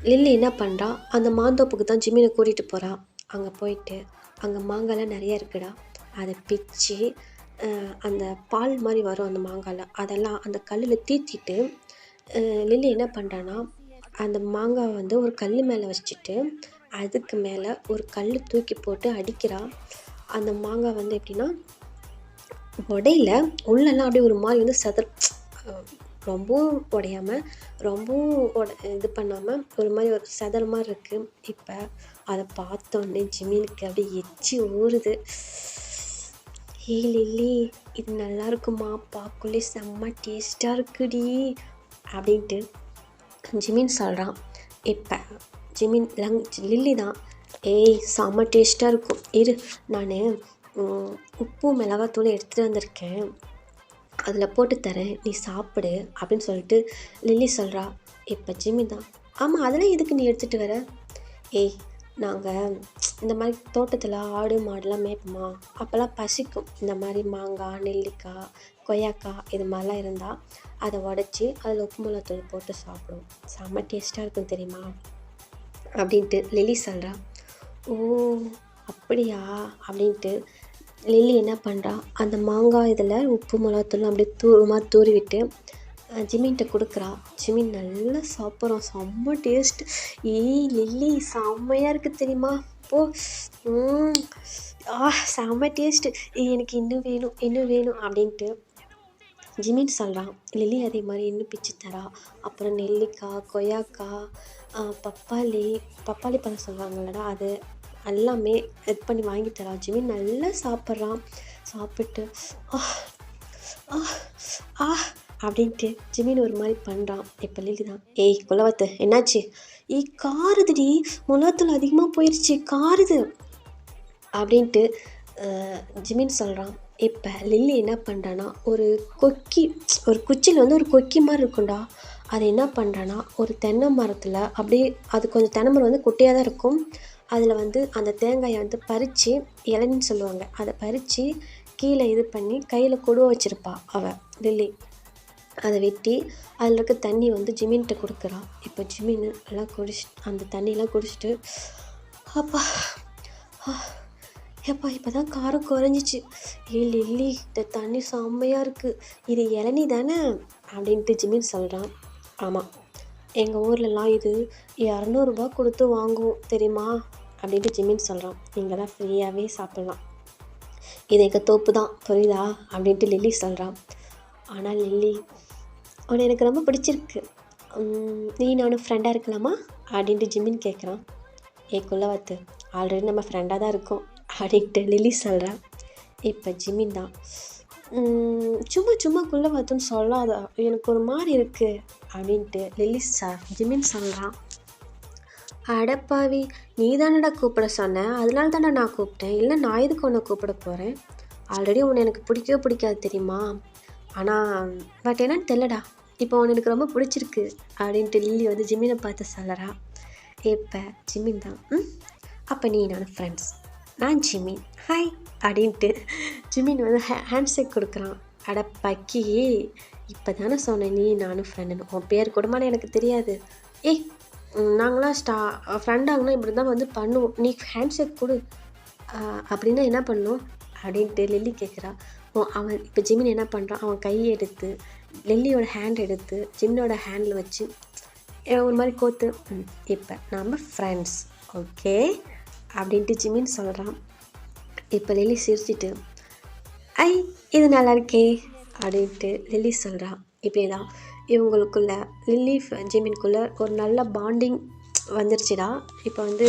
லில்லி என்ன பண்ணுறா, அந்த மாந்தோப்புக்கு தான் ஜிமினை கூட்டிகிட்டு போகிறா. அங்கே போயிட்டு அங்கே மாங்காய்லாம் நிறையா இருக்குடா, அதை பிச்சு அந்த பால் மாதிரி வரும் அந்த மாங்காயில், அதெல்லாம் அந்த கல்லில் தீத்திட்டு லில்லி என்ன பண்ணுறான்னா, அந்த மாங்காவை வந்து ஒரு கல் மேலே வச்சுட்டு அதுக்கு மேலே ஒரு கல் தூக்கி போட்டு அடிக்கிறா. அந்த மாங்காய் வந்து எப்படின்னா உடையில உள்ளெல்லாம் அப்படியே ஒரு மாதிரி வந்து ரொம்பவும் உடையாமல் ரொம்பவும் இது பண்ணாமல் ஒரு மாதிரி ஒரு செதற மாதிரி இருக்குது. இப்போ அதை பார்த்தோன்னே ஜிமினுக்கு அப்படியே எச்சி ஊறுது. லில்லி இது நல்லா இருக்குமா, பார்க்கலே செம்ம டேஸ்ட்டாக இருக்குடி அப்படின்ட்டு ஜிமின் சொல்கிறான். இப்போ லில்லி தான், செம்ம டேஸ்ட்டாக இருக்கும், இரு நான் உப்பு மிளகாத்தூள் எடுத்துகிட்டு வந்திருக்கேன், அதில் போட்டு தரேன், நீ சாப்பிடு அப்படின்னு சொல்லிட்டு லில்லி சொல்கிறா. இப்போ ஜிமின் தான், ஆமாம் அதெல்லாம் எதுக்கு நீ எடுத்துகிட்டு வர? நாங்கள் இந்த மாதிரி தோட்டத்தில் ஆடு மாடுலாம் மேய்ப்போமா, அப்போல்லாம் பசிக்கும், இந்த மாதிரி மாங்காய் நெல்லிக்காய் கொய்யாக்காய் இது மாதிரிலாம் இருந்தால் அதை உடச்சி அதில் உப்பு மிளகாத்தூள் போட்டு சாப்பிடுவோம், செம்ம டேஸ்ட்டாக இருக்கும் தெரியுமா அப்படின்ட்டு லில்லி சொல்கிறா. ஓ அப்படியா அப்படின்ட்டு லில்லி என்ன பண்ணுறா, அந்த மாங்காய் இதில் உப்பு மிளகாத்தூள் அப்படியே தூரி விட்டு ஜிமின்கிட்ட கொடுக்குறா. ஜிமின் நல்லா சாப்பிட்றான், செம்ம டேஸ்ட். லில்லி செம்மையாக இருக்குது தெரியுமா, செம்ம டேஸ்ட்டு, எனக்கு இன்னும் வேணும் அப்படின்ட்டு ஜிமின் சொல்கிறான். லில்லி அதே மாதிரி இன்னும் பிச்சு தரா. அப்புறம் நெல்லிக்காய் கொய்யாக்காய் பப்பாளி பழம் சொல்கிறாங்கல்லடா, அது எல்லாமே இது பண்ணி வாங்கி தரா. ஜிமின் நல்லா சாப்பிட்றான். சாப்பிட்டு அப்படின்ட்டு ஜிமின் ஒரு மாதிரி பண்ணுறான். இப்போ லில்லி தான், குலவத்து என்னாச்சு? காருதுடி, மிளகாத்தூள் அதிகமாக போயிடுச்சு, காருது அப்படின்ட்டு ஜிமின் சொல்கிறான். இப்போ லில்லி என்ன பண்ணுறான்னா, ஒரு குச்சியில் வந்து ஒரு கொக்கி மாதிரி இருக்கும்டா, அதை என்ன பண்ணுறான்னா ஒரு தென்னை மரத்தில் அப்படியே, அது கொஞ்சம் தென்னை மரம் வந்து குட்டையாக தான் இருக்கும், அதில் வந்து அந்த தேங்காயை வந்து பறித்து, இளநின்னு சொல்லுவாங்க, அதை பறித்து கீழே இது பண்ணி கையில் கொடுவ வச்சுருப்பா அவள் லில்லி. அதை வெட்டி அதில் இருக்க தண்ணி வந்து ஜிமின்கிட்ட கொடுக்குறா. இப்போ ஜிமின் எல்லாம் அந்த தண்ணியெலாம் குடிச்சிட்டு, ஏப்பா இப்போ தான் காரம் குறைஞ்சிச்சு, லில்லி இந்த தண்ணி செம்மையாக இருக்குது, இது இளநீ தானே அப்படின்ட்டு ஜிமின் சொல்கிறான். ஆமாம், எங்கள் ஊர்லலாம் இது 200 ரூபா கொடுத்து வாங்குவோம் தெரியுமா அப்படின்ட்டு ஜிமின் சொல்கிறான். இங்கே தான் ஃப்ரீயாகவே சாப்பிட்லாம், இது எங்கள் தோப்பு தான் புரியுதா அப்படின்ட்டு லில்லி சொல்கிறான். ஆனால் லில்லி, உன்னை எனக்கு ரொம்ப பிடிச்சிருக்கு, நீ நானும் ஃப்ரெண்டாக இருக்கலாமா அப்படின்ட்டு ஜிமின் கேட்குறான். குள்ளவத்து, ஆல்ரெடி நம்ம ஃப்ரெண்டாக தான் இருக்கோம் அப்படின்ட்டு லில்லி சொல்கிறான். இப்போ ஜிமின் தான், சும்மா சும்மா குள்ளவத்துன்னு சொல்லாத, எனக்கு ஒரு மாதிரி இருக்குது அப்படின்ட்டு ஜிமின் சொல்கிறான். அடப்பாவி, நீ தானடா கூப்பிட சொன்ன, அதனால தானே நான் கூப்பிட்டேன், இல்லை நான் எதுக்கு உன்னை கூப்பிட போகிறேன், ஆல்ரெடி உன்னை எனக்கு பிடிக்கவே பிடிக்காது தெரியுமா, ஆனால் பட் என்னன்னு தெரியலடா, இப்போ உன்னை எனக்கு ரொம்ப பிடிச்சிருக்கு அப்படின்ட்டு லில்லி வந்து ஜிமினை பார்த்து சொல்லறா. இப்போ ஜிமின் தான், அப்போ நீ நான் ஃப்ரெண்ட்ஸ், நான் ஜிமின், ஹாய் அப்படின்ட்டு ஜிமின் வந்து ஹேண்ட்ஷேக் கொடுக்குறான். அடப்பக்கி, இப்போ தானே சொன்னேன் நீ நானும் ஃப்ரெண்டுன்னு, உன் பேர் கூடமான எனக்கு தெரியாது, நாங்களாம் ஃப்ரெண்டாகனா இப்படி தான் வந்து பண்ணுவோம், நீ ஹேண்ட்ஷேக் கொடு அப்படின்னா என்ன பண்ணும் அப்படின்ட்டு லில்லி கேட்குறா. அவன் இப்போ ஜிமின் என்ன பண்ணுறான், அவன் கையை எடுத்து லில்லியோட ஹேண்ட் எடுத்து ஜிமினோட ஹேண்டில் வச்சு ஒரு மாதிரி கோத்து, இப்போ நாம் ஃப்ரெண்ட்ஸ் ஓகே அப்படின்ட்டு ஜிமின் சொல்கிறான். இப்போ லில்லி சிரிச்சிட்டு, இது நல்லா இருக்கே அப்படின்ட்டு லில்லி சொல்கிறான். இப்படி தான் இவங்களுக்குள்ள லில்லி ஜிமின்குள்ளே ஒரு நல்ல பாண்டிங் வந்துருச்சுடா. இப்போ வந்து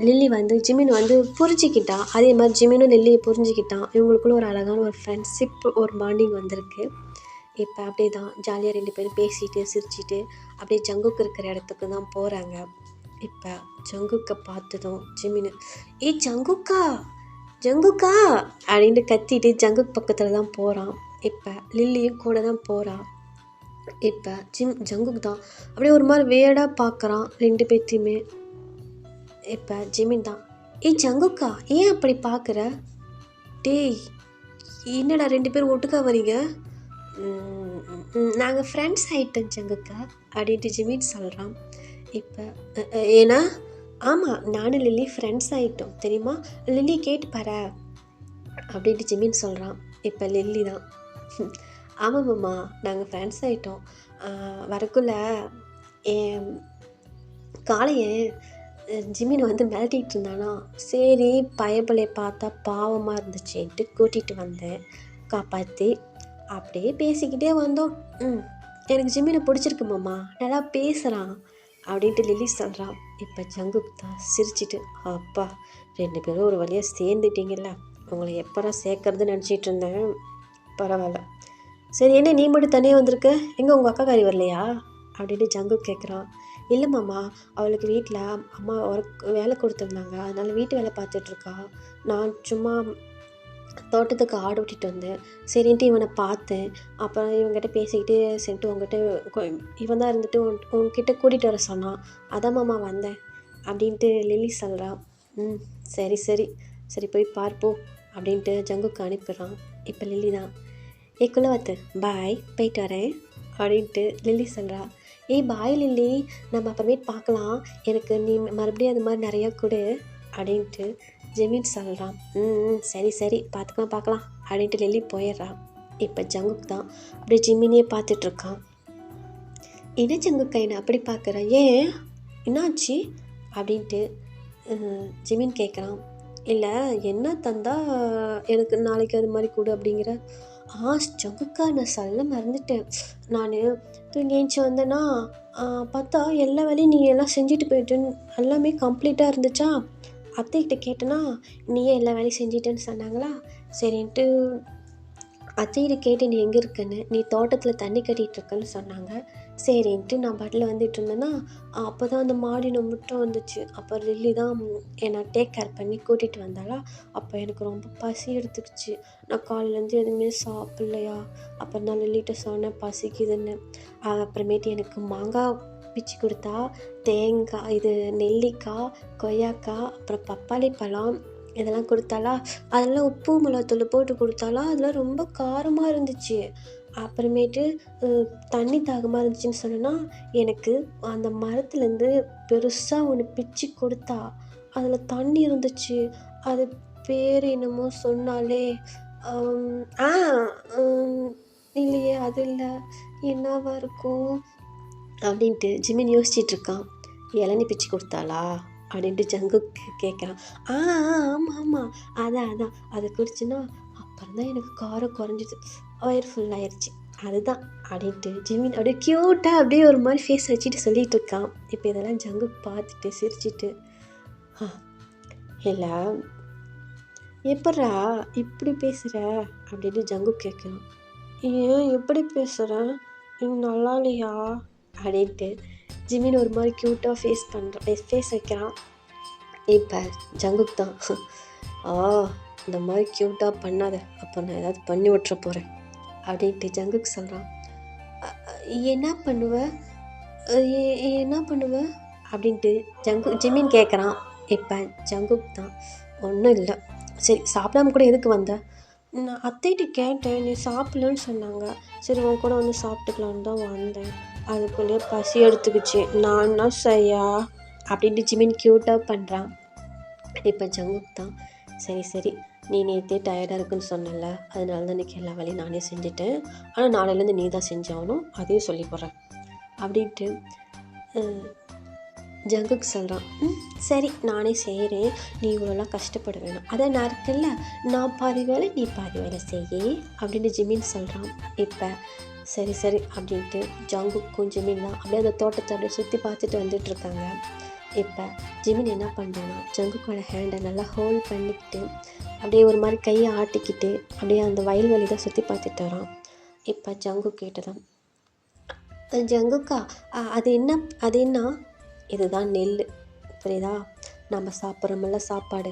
லில்லி வந்து ஜிமின் வந்து புரிஞ்சிக்கிட்டா, அதே மாதிரி ஜிமினும் லில்லியை புரிஞ்சிக்கிட்டான். இவங்களுக்குள்ள ஒரு அழகான ஒரு ஃப்ரெண்ட்ஷிப், ஒரு பாண்டிங் வந்திருக்கு. இப்போ அப்படியே தான் ஜாலியாக 2 பேரும் பேசிட்டு சிரிச்சிட்டு அப்படியே ஜங்குக்கு இருக்கிற இடத்துக்கு தான் போகிறாங்க. இப்போ ஜங்குக்கை பார்த்ததும் ஜிமின், ஜங்குக்கா ஜங்குக்கா அப்படின்ட்டு கத்திட்டு ஜங்குக் பக்கத்தில் தான் போகிறான். இப்போ லில்லியும் கூட தான் போகிறான். இப்போ ஜங்குக் தான் அப்படியே ஒரு மாதிரி வேடாக பார்க்குறான் 2 பேர்த்தையுமே. இப்போ ஜிமின் தான், ஜங்குக்கா ஏன் அப்படி பார்க்குற, டேய் என்னடா 2 பேரும் ஒட்டுக்கா வரீங்க, நாங்கள் ஃப்ரெண்ட்ஸ் ஆகிட்டோம் ஜங்குக்கா அப்படின்ட்டு ஜிமின் சொல்கிறான். இப்போ ஏன்னா ஆமாம், நானும் லில்லி ஃப்ரெண்ட்ஸ் ஆகிட்டோம் தெரியுமா, லில்லி கேட்டு பாரு அப்படின்ட்டு ஜிமின் சொல்கிறான். இப்போ லில்லி தான், ஆமாம்மாம்மா நாங்கள் ஃப்ரெண்ட்ஸ் ஆகிட்டோம், வரக்குள்ள என் காளையை ஜிமின் வந்து மிரட்டிகிட்டு இருந்தானா, சரி பயப்பிள்ளையை பார்த்தா பாவமாக இருந்துச்சுன்ட்டு கூட்டிகிட்டு வந்தேன் காப்பாற்றி, அப்படியே பேசிக்கிட்டே வந்தோம், எனக்கு ஜிமினை பிடிச்சிருக்கு மாமா, நல்லா பேசுகிறான் அப்படின்ட்டு லில்லி சொல்கிறான். இப்போ ஜங்குக் தான் சிரிச்சிட்டு, அப்பா 2 பேரும் ஒரு வழியாக சேர்ந்துட்டிங்கல்ல, உங்களை எப்போ சேர்க்கறதுன்னு நினச்சிட்டு இருந்தேன், பரவாயில்ல, சரி என்ன நீ மட்டும் தனியாக வந்திருக்க, எங்கே உங்கள் அக்காக்காரி வரலையா அப்படின்ட்டு ஜங்குக் கேட்குறான். இல்லை மாமா, அவளுக்கு வீட்டில் அம்மா வேலை கொடுத்துருந்தாங்க, அதனால் வீட்டு வேலை பார்த்துட்ருக்கா, நான் சும்மா தோட்டத்துக்கு ஆடு விட்டுட்டு வந்தேன், சரின்ட்டு இவனை பார்த்தேன், அப்புறம் இவங்ககிட்ட பேசிக்கிட்டு சரின்ட்டு உங்ககிட்ட இவன் தான் இருந்துட்டு உங்ககிட்ட கூட்டிகிட்டு வர சொன்னான், அதான் மாமா வந்தேன் அப்படின்ட்டு லில்லி சொல்கிறா. சரி சரி சரி போய் பார்ப்போம் அப்படின்ட்டு ஜங்குக்கு அனுப்பிடுறான். இப்போ லில்லி தான், குள்ளவத்து பாய் போயிட்டு வரேன் அப்படின்ட்டு லில்லி சொல்கிறா. பாய் லில்லி, நம்ம அப்புறமேட்டு பார்க்கலாம், எனக்கு நீ மறுபடியும் அது மாதிரி நிறையா கொடு அப்படின்ட்டு ஜிமின் சொல்கிறான். சரி சரி பார்க்கலாம் அப்படின்ட்டு லில்லி போயிடுறான். இப்போ ஜங்குக் தான் அப்படியே ஜிமினியே பார்த்துட்ருக்கான். என்ன ஜங்குக்கா என்ன அப்படி பார்க்குறான், ஏன் என்னாச்சு அப்படின்ட்டு ஜிமின் கேட்குறான். இல்லை என்ன தந்தா எனக்கு நாளைக்கு அது மாதிரி கொடு அப்படிங்கிற, ஜங்குக்கா நான் சொல்ல மறந்துட்டேன், நான் தூங்கி ஏஞ்சி வந்தேன்னா பார்த்தா எல்லா வேலையும் நீ எல்லாம் செஞ்சுட்டு போயிட்டுன்னு எல்லாமே கம்ப்ளீட்டாக இருந்துச்சா, அத்தைக்கிட்ட கேட்டேன்னா நீயே எல்லா வேலையும் செஞ்சிட்டேன்னு சொன்னாங்களா, சரின்ட்டு அத்தைகிட்ட கேட்டு நீ எங்கே இருக்கன்னு, நீ தோட்டத்தில் தண்ணி கட்டிகிட்ருக்கன்னு சொன்னாங்க, சரின்ட்டு நான் பாட்டில் வந்துட்டு இருந்தேன்னா அப்போ தான் அந்த மாடின முட்டை வந்துச்சு, அப்போ லில்லி தான் என்னை டேக் கேர் பண்ணி கூட்டிகிட்டு வந்தாளா, அப்போ எனக்கு ரொம்ப பசி எடுத்துக்கிச்சு, நான் காலையிலேருந்து எதுவுமே சாப்பிட்லையா, அப்புறம் நான் லில்லிகிட்ட சொன்னேன் பசிக்குதுன்னு, அப்புறமேட்டு எனக்கு மாங்காய் பிச்சு கொடுத்தா, தேங்காய் இது நெல்லிக்காய் கொய்யாக்காய் அப்புறம் பப்பாளி பழம் இதெல்லாம் கொடுத்தாளா, அதெல்லாம் உப்பு மிளகாத்தூள் போட்டு கொடுத்தாளா, அதெல்லாம் ரொம்ப காரமாக இருந்துச்சு, அப்புறமேட்டு தண்ணி தாகமாக இருந்துச்சுன்னு சொன்னேன்னா எனக்கு அந்த மரத்துலேருந்து பெருசாக ஒன்று பிச்சு கொடுத்தா, அதில் தண்ணி இருந்துச்சு, அது பேர் என்னமோ சொன்னாலே, இல்லையே அது இல்லை, என்னவா இருக்கும் அப்படின்ட்டு ஜிமின் யோசிச்சிட்ருக்கான். இளநீ பிச்சு கொடுத்தாளா அப்படின்ட்டு ஜங்குக் கேட்குறான். ஆ ஆமாம் ஆமாம், அதான் அதை குடிச்சுன்னா அப்புறம் தான் எனக்கு காரம் குறைஞ்சிது, வயிறு ஃபுல்லாகிடுச்சு, அதுதான் அப்படின்ட்டு ஜிமின் அப்படியே க்யூட்டாக அப்படியே ஒரு மாதிரி ஃபேஸ் வச்சுட்டு சொல்லிகிட்டு இருக்கான். இப்போ இதெல்லாம் ஜங்குக் பார்த்துட்டு சிரிச்சிட்டு, இல்லை எப்பட்றா இப்படி பேசுகிற அப்படின்னு ஜங்குக் கேட்குறான். ஏன் எப்படி பேசுகிற, நல்லா இல்லையா அப்படின்ட்டு ஜிமின் ஒரு மாதிரி க்யூட்டாக ஃபேஸ் வைக்கிறான். இப்போ ஜங்குக் தான், இந்த மாதிரி க்யூட்டாக பண்ணாத, அப்போ நான் ஏதாவது பண்ணி விட்டுற போகிறேன் அப்படின்ட்டு ஜங்குக் சொல்கிறான். என்ன பண்ணுவ என்ன பண்ணுவ அப்படின்ட்டு ஜிமின் கேட்குறான். இப்போ ஜங்குக் தான், ஒன்றும் இல்லை, சரி சாப்பிடாம கூட எதுக்கு வந்த, நான் அத்தைகிட்ட கேட்டேன், நீ சாப்பிடலன்னு சொன்னாங்க, சரி உன் கூட வந்து சாப்பிட்டுக்கலான்னு தான் வந்தேன், அதுக்குள்ளேயே பசி எடுத்துக்கிச்சு, நான் என்ன செய்யா அப்படின்ட்டு ஜிமின் க்யூட்டாக பண்ணுறான். இப்போ ஜங்குக் தான், சரி நீ நேற்றே டயர்டாக இருக்குன்னு சொன்னல, அதனால தான் இன்றைக்கி எல்லா வேலையும் நானே செஞ்சுட்டேன், ஆனால் நாளையிலேருந்து நீ தான் செஞ்சாகணும், அதையும் சொல்லி போடுறேன் அப்படின்ட்டு ஜங்குக் சொல்கிறான். சரி நானே செய்கிறேன், நீ இவ்வளோலாம் கஷ்டப்பட வேணாம், அதை நான் இருக்கல, நான் பாதி வேலை நீ பாதி வேலை செய்ய அப்படின்னு ஜிமின் சொல்கிறான். இப்போ சரி அப்படின்ட்டு ஜங்குக்கும் ஜிமின் தான் அப்படியே அந்த தோட்டத்தை அப்படியே சுற்றி பார்த்துட்டு வந்துட்டுருக்காங்க. இப்போ ஜிமின் என்ன பண்ணுறான்னா ஜங்குக்கோட ஹேண்டை நல்லா ஹோல்ட் பண்ணிக்கிட்டு அப்படியே ஒரு மாதிரி கையை ஆட்டிக்கிட்டு அப்படியே அந்த வயல்வெளி தான் சுற்றி பார்த்துட்டு வரான். இப்போ ஜங்குக் கேட்டதான், ஜங்குக்கா அது என்ன, இதுதான் நெல், புரியுதா, நம்ம சாப்பிட்றோமில்ல சாப்பாடு,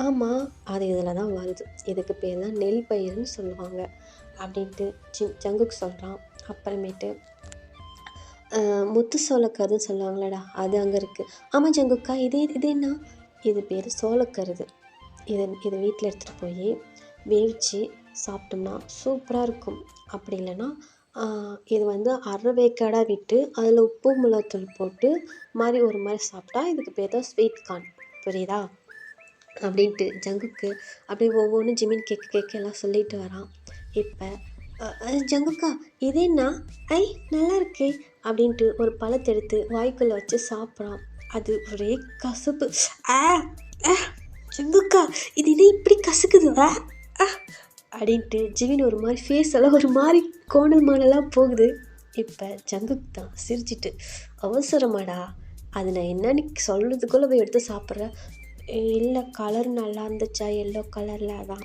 ஆமாம் அது இதில் தான் வருது, இதுக்கு பேர் தான் நெல் பயிர்னு சொல்லுவாங்க அப்படின்ட்டு ஜங்குக் சொல்கிறான். அப்புறமேட்டு முத்து சோளக்கருதுன்னு சொல்லுவாங்களடா, அது அங்கே இருக்குது. ஆமாம் ஜங்குக்கா, இது என்ன, இது பேர் சோளக்கருது, இதை வீட்டில் எடுத்துகிட்டு போய் வேவிச்சு சாப்பிட்டோம்னா சூப்பராக இருக்கும், அப்படி இல்லைன்னா இது வந்து அரை வேக்காடாக விட்டு அதில் உப்பு மிளகாத்தூள் போட்டு மாதிரி ஒரு மாதிரி சாப்பிட்டா இதுக்கு பேர் தான் ஸ்வீட் கார்ன், புரியுதா அப்படின்ட்டு ஜங்குக்கு அப்படியே ஒவ்வொன்றும் ஜிமின் கேட்க எல்லாம் சொல்லிட்டு வரான். இப்போ ஜங்குக்கா இது என்ன, நல்லா இருக்கே அப்படின்ட்டு ஒரு பழத்தை எடுத்து வாய்க்குள்ளே வச்சு சாப்பிட்றான். அது ஒரே கசப்பு. ஜங்குக்கா இது இப்படி கசக்குது அப்படின்ட்டு ஜிமின் ஒரு மாதிரி ஃபேஸ் எல்லாம் ஒரு மாதிரி கோணல் மானலாக போகுது. இப்போ ஜங்குக் தான் சிரிச்சிட்டு, அவசரமாடா, அது நான் என்னன்னு சொல்கிறதுக்குள்ளே போய் எடுத்து சாப்பிட்றேன், இல்லை கலர் நல்லா இருந்துச்சா, எல்லோ கலரில் தான்,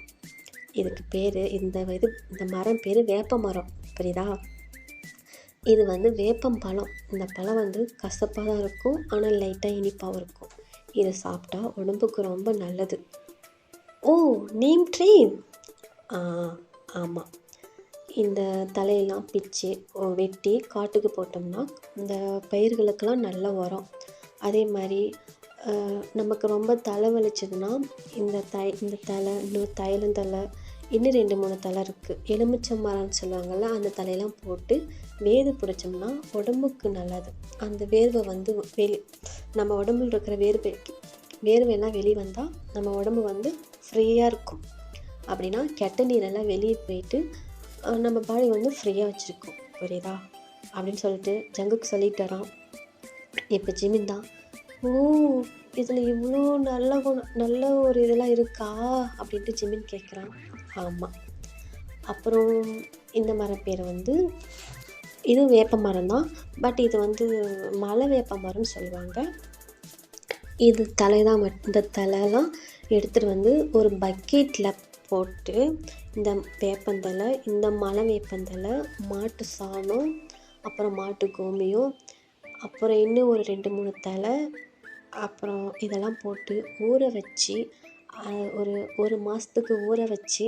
இதுக்கு பேர் இந்த மரம் பேர் வேப்ப மரம், புரியுதா, இது வந்து வேப்பம் பழம், இந்த பழம் வந்து கசப்பாக தான் இருக்கும், ஆனால் லைட்டாக இனிப்பாகவும் இருக்கும், இதை சாப்பிட்டா உடம்புக்கு ரொம்ப நல்லது. ஓ நீம் ட்ரீ, ஆமாம், இந்த தலையெல்லாம் பிச்சு வெட்டி காட்டுக்கு போட்டோம்னா இந்த பயிர்களுக்கெல்லாம் நல்லா வரும். அதே மாதிரி நமக்கு ரொம்ப தலை வலிச்சதுன்னா இந்த தலை, இன்னும் தைலந்தலை, இன்னும் 2-3 தலை இருக்குது, எலுமிச்சை மரம்னு சொல்லுவாங்கள்ல, அந்த தலையெல்லாம் போட்டு வேது பிடிச்சோம்னா உடம்புக்கு நல்லது. அந்த வேர்வை வந்து நம்ம உடம்புல இருக்கிற வேர்வையெல்லாம் வெளியே வந்தால் நம்ம உடம்பு வந்து ஃப்ரீயாக இருக்கும். அப்படின்னா கெட்ட நீரெல்லாம் வெளியே போயிட்டு நம்ம பாடி வந்து ஃப்ரீயாக வச்சுருக்கோம், புரியுதா அப்படின்னு சொல்லிட்டு ஜங்குக்கு சொல்லிட்டு வரான். இப்போ ஜிமின் தான், ஓ இதில் இவ்வளோ நல்ல ஒரு இதெல்லாம் இருக்கா அப்படின்ட்டு ஜிமின் கேட்குறான். ஆமாம், அப்புறம் இந்த மரம் பேர் வந்து இது வேப்ப மரம் தான், பட் இது வந்து மலை வேப்ப மரம்னு சொல்லுவாங்க. இது தலை தான், இந்த தலைலாம் எடுத்துகிட்டு வந்து ஒரு பக்கெட்டில் போட்டு இந்த வேப்பந்தலை, இந்த மலை வேப்பந்தலை, மாட்டு சாணம், அப்புறம் மாட்டு கோமியம், அப்புறம் இன்னும் ஒரு 2-3 தலை, அப்புறம் இதெல்லாம் போட்டு ஊற வச்சு ஒரு மாதத்துக்கு ஊற வச்சு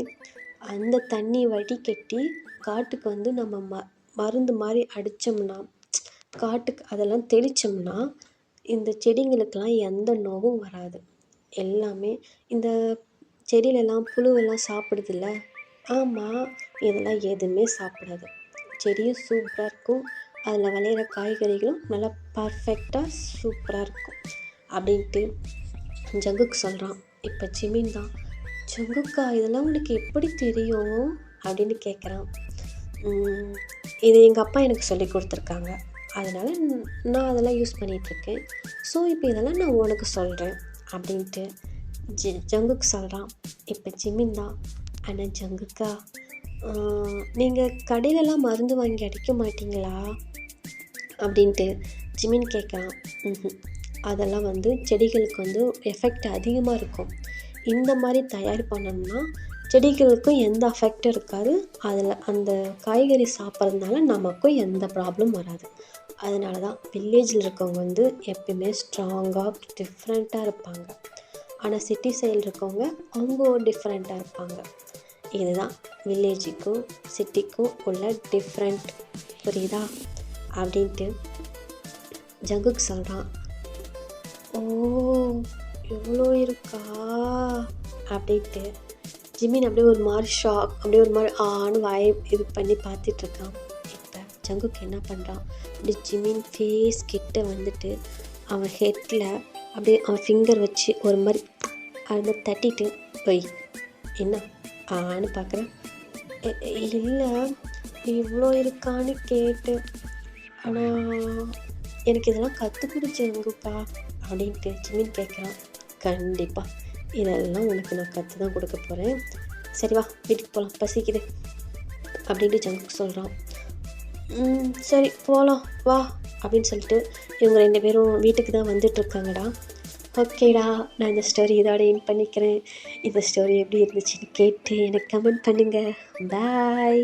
அந்த தண்ணி வடிகட்டி காட்டுக்கு வந்து நம்ம மருந்து மாதிரி அடித்தோம்னா, காட்டுக்கு அதெல்லாம் தெளித்தோம்னா இந்த செடிங்களுக்கெல்லாம் எந்த நோவும் வராது. எல்லாமே இந்த செடியிலலாம் புழுவெல்லாம் சாப்பிடுதுல்ல, ஆமாம், இதெல்லாம் எதுவுமே சாப்பிடாது, செடியும் சூப்பராக இருக்கும், அதில் விளையிற காய்கறிகளும் நல்லா பர்ஃபெக்டாக சூப்பராக இருக்கும் அப்படின்ட்டு ஜங்குக்கு சொல்கிறான். இப்போ ஜிமின் தான், ஜங்குக்கா இதெல்லாம் உனக்கு எப்படி தெரியும் அப்படின்னு கேட்குறான். இது எங்கள் அப்பா எனக்கு சொல்லி கொடுத்துருக்காங்க அதனால் நான் அதெல்லாம் யூஸ் பண்ணிகிட்ருக்கேன். ஸோ இப்போ இதெல்லாம் நான் உனக்கு சொல்கிறேன் அப்படின்ட்டு ஜங்குக்கு சொல்கிறான். இப்போ ஜிமின் தான், ஆனால் ஜங்குக்கா நீங்கள் கடையிலலாம் மருந்து வாங்கி அடிக்க மாட்டிங்களா அப்படின்ட்டு ஜிமின் கேட்குறான். அதெல்லாம் செடிகளுக்கு எஃபெக்ட் அதிகமாக இருக்கும். இந்த மாதிரி தயார் பண்ணோம்னா செடிகளுக்கும் எந்த அஃபெக்டும் இருக்காது. அதில் அந்த காய்கறி சாப்பிட்றதுனால நமக்கும் எந்த ப்ராப்ளம் வராது. அதனால தான் வில்லேஜில் இருக்கவங்க எப்பயுமே ஸ்ட்ராங்காக டிஃப்ரெண்ட்டாக இருப்பாங்க. ஆனால் சிட்டி சைடில் இருக்கவங்க அவங்க டிஃப்ரெண்ட்டாக இருப்பாங்க. இதுதான் வில்லேஜுக்கும் சிட்டிக்கும் உள்ள டிஃப்ரெண்ட், புரியுதா அப்படின்ட்டு ஜங்குக்கு சொல்கிறான். ஓ, இவ்வளோ இருக்கா அப்படின்ட்டு ஜிமின் அப்படியே ஒரு மாதிரி ஷாக், அப்படியே ஒரு மாதிரி வாயை இது பண்ணி பார்த்துட்ருக்கான். இப்போ ஜங்குக்கு என்ன பண்ணுறான், அப்படி ஜிமின் ஃபேஸ் கிட்ட அவன் ஹெட்டில் அப்படியே அவன் ஃபிங்கர் வச்சு ஒரு மாதிரி அது தட்டிட்டு போய் என்ன ஆன்னு பார்க்குறேன். இல்லை இவ்வளோ இருக்கான்னு கேட்டு, ஆனால் எனக்கு இதெல்லாம் கற்றுக் கொடுச்சேங்கப்பா அப்படின்ட்டு ஜிமின் கேட்குறான். கண்டிப்பாக இதெல்லாம் உனக்கு நான் கற்று தான் கொடுக்க போகிறேன். சரி வா வீட்டுக்கு போகலாம், பசிக்குது அப்படின்ட்டு ஜங்குக்கு சொல்கிறான். சரி போகலாம் வா அப்படின்னு சொல்லிட்டு இவங்க 2 பேரும் வீட்டுக்கு தான் வந்துட்டுருக்காங்கடா. ஓகேடா, நான் இந்த ஸ்டோரி இதோட எண்ட் பண்ணிக்கிறேன். இந்த ஸ்டோரி எப்படி இருந்துச்சுன்னு கேட்டு எனக்கு கமெண்ட் பண்ணுங்கள். பாய்.